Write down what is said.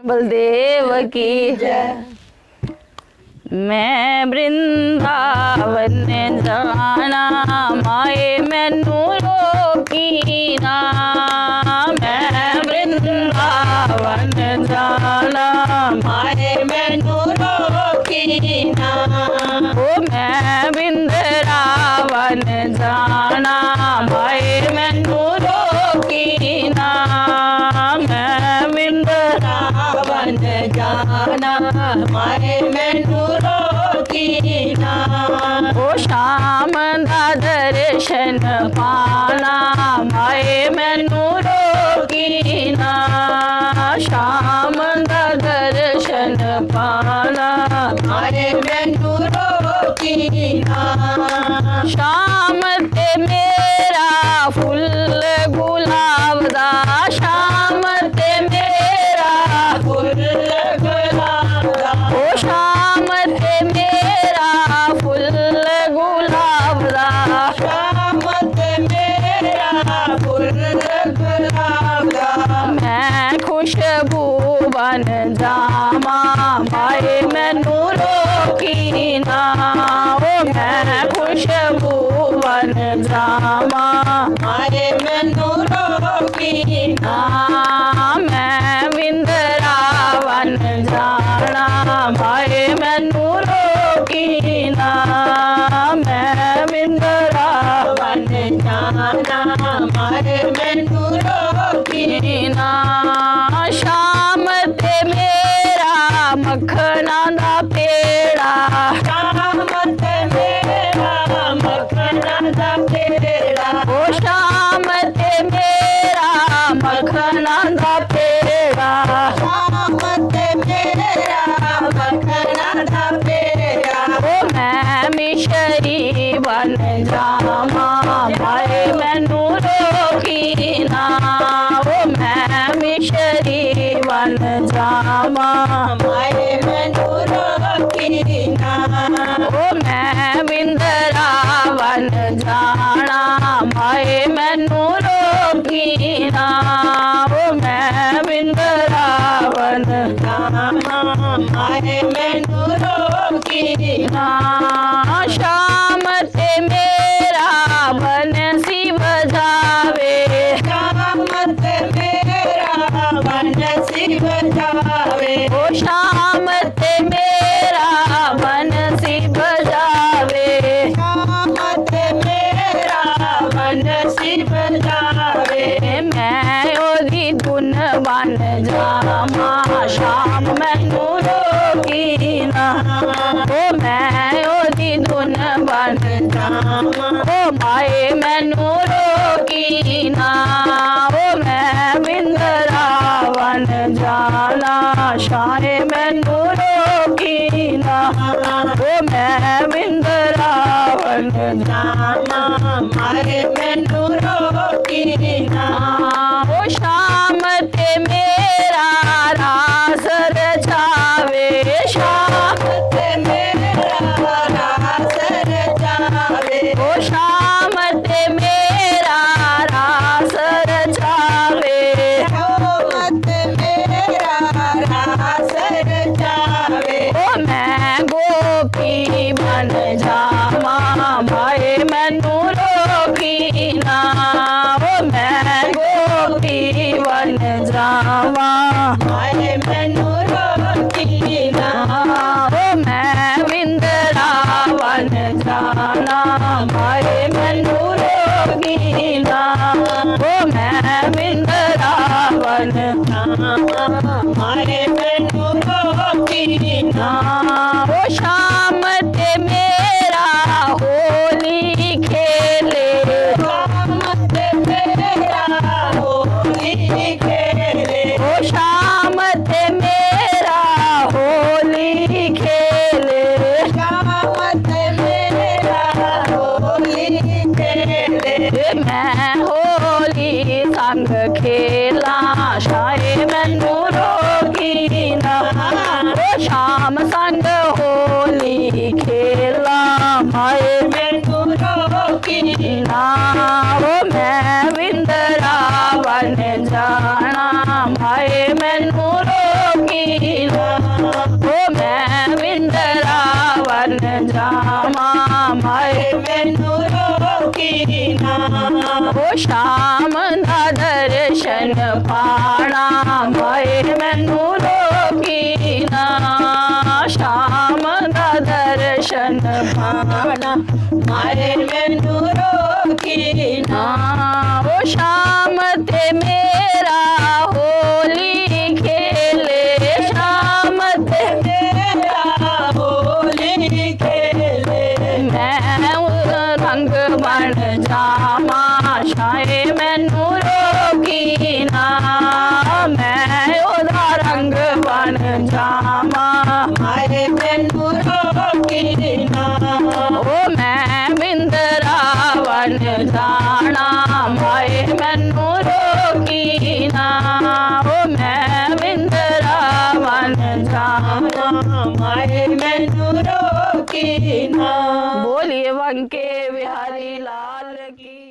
बलदेव की जय। मैं वृंदावन जाना माए मैनू रोकी ना। मैं वृंदावन जाना माए मैनू रोकी ना। ओ मैं वृंदावन जाना माए मैनू रोकी ना। मैं वृंदावन जाना माए मैनू रोकी ना। ओ शाम दा दर्शन पाना माए मैनू रोकी ना। शाम दा दर्शन पाना माए मैनू रोकी ना। शाम ते मेरा फुल गुलाब दा। शाम ते मेरा फुल गुलाब दा। ओ शाम ते मेरा फुल गुलाब दा। शाम ते मेरा फुल गुलाब दा। मैं खुशबू बन जावा माए मैनू रोकी ना। ओ मैं खुशबू बन जावा माए मैनू रोकी ना। मैं वृंदावन जाना माए मैनू रोकी ना। मैं वृंदावन जाना माए मैनू रोकी ना। शाम ते मेरा मखना दा पेड़ा। शाम ते मेरा मखना दा पेड़ा। ओ शाम ते मेरा मखना दा पेड़ा। शाम ते मेरा मखना दा पेड़ा। ओ मैं मिशरी बन जावा माए मैनू रोकी ना। ओ मैं मिशरी बन जावा माए मैनू रोकी ना। ओ मैं वृंदावन जाना माए मैनू रोकी ना। ओ मैं वृंदावन जाना माए मैनू रोकी ना। शाम ते मेरा बंसी बजावे। शाम ते मेरा बंसी बजावे। ओ शाम ते मेरा बंसी बजावे। शाम ते मेरा बंसी बजावे। मैं ओदी धुन बन जावा शाम मैनू रोकी ना। ओ मैं ओदी धुन बन जावा ओ माए मैनू रोकी ना। ओ मैं वृंदावन जाना शाहे मैनू रोकी ना। ओ मैं वृंदावन जाना माए मैनू रोकी ना। ओ शाम ते मेरा रास रचावे। शाम ते मेरा रास रचावे। ओ शाम ते मेरा रास रचावे। शाम ते मेरा रास रचावे। ओ मैं गोपी बन जावा माए मैनू रोकी ना। ओ मैं गोपी बन जावा माए मैनू रोकी ना। ओ मैं वृंदावन जाना माए मैनू रोकी ना। ओ मैं वृंदावन जाना माए मैनू रोकी ना। ओ शाम ते मेरा होली खेले। शाम ते मेरा होली खेले। ओ शाम ते मेरा होली खेले। शाम ते मेरा होली खेले। मैं होली संग खेला शाहे मैनू रोकी ना। ओ शाम संग होली खेला माए मैनू रोकी ना। ओ मैं वृंदावन जाना माए मैनू रोकी मैनू रोकी ना शाम दा दर्शन पाना माए मैनू रोकी ना वो शाम ते मेरा होली खेले शाम ते तेरा होली खेले मैं रंग बन जावा शाये मैनू रोकी ना मैं ओदा रंग बन जावा माए मैनू रोकी ना ओ मैं बिंदरा बन जाना माए मैनू रोकी ना ओ मैं बिंदरा बन जाना माए मैनू रोकी ना बोलिए वंके बिहारी लाल की